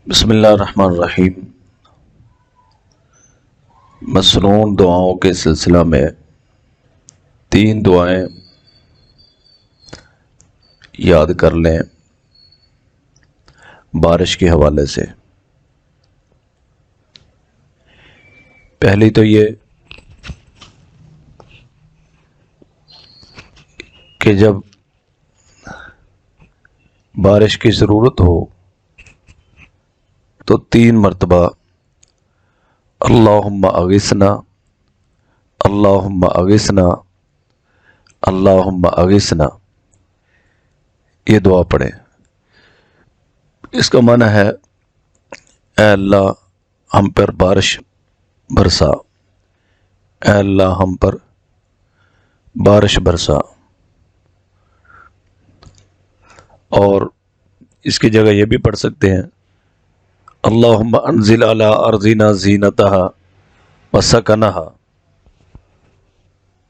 بسم اللہ الرحمن الرحیم۔ مسنون دعاؤں کے سلسلہ میں 3 دعائیں یاد کر لیں بارش کے حوالے سے۔ پہلی تو یہ کہ جب بارش کی ضرورت ہو تو 3 مرتبہ اللہم اغثنا، اللہم اغثنا، اللہم اغثنا، یہ دعا پڑھیں۔ اس کا معنی ہے اے اللہ ہم پر بارش برسا، اے اللہ ہم پر بارش برسا۔ اور اس کی جگہ یہ بھی پڑھ سکتے ہیں اللہم انزل علی ارضنا زینتها وسکنها،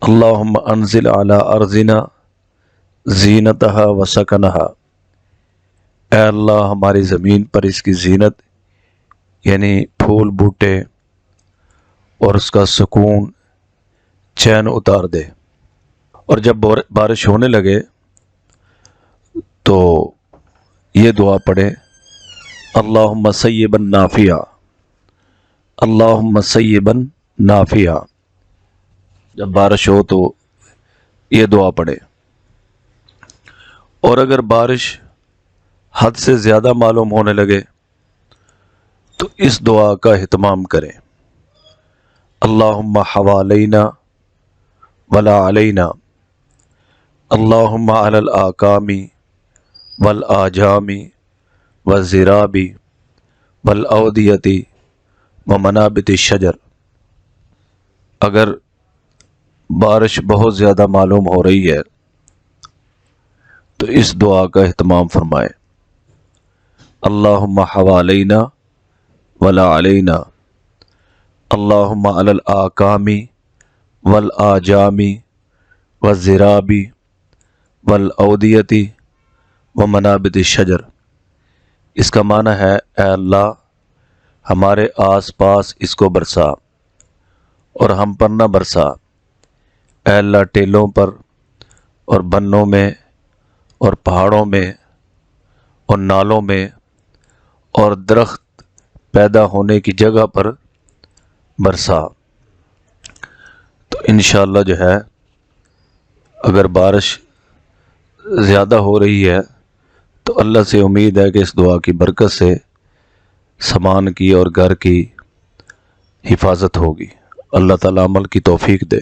اللہم انزل علی ارضنا زینتها وسکنها، اے اللہ ہماری زمین پر اس کی زینت یعنی پھول بوٹے اور اس کا سکون چین اتار دے۔ اور جب بارش ہونے لگے تو یہ دعا پڑھے اللہم سیبا نافعا، اللہم سیبا نافعا۔ جب بارش ہو تو یہ دعا پڑھے۔ اور اگر بارش حد سے زیادہ معلوم ہونے لگے تو اس دعا کا اہتمام کریں اللہم حوالینا ولا علینا، اللہم علی الاکام والآجام والزراب والاودیۃ ومنابت الشجر۔ اگر بارش بہت زیادہ معلوم ہو رہی ہے تو اس دعا کا اہتمام فرمائیں اللہم حوالینا ولا علینا، اللہم علی الاکام والآجام والزراب والاودیۃ ومنابت الشجر۔ اس کا معنی ہے اے اللہ ہمارے آس پاس اس کو برسا اور ہم پر نہ برسا، اے اللہ ٹیلوں پر اور بنوں میں اور پہاڑوں میں اور نالوں میں اور درخت پیدا ہونے کی جگہ پر برسا۔ تو انشاءاللہ جو ہے اگر بارش زیادہ ہو رہی ہے تو اللہ سے امید ہے کہ اس دعا کی برکت سے سامان کی اور گھر کی حفاظت ہوگی۔ اللہ تعالیٰ عمل کی توفیق دے۔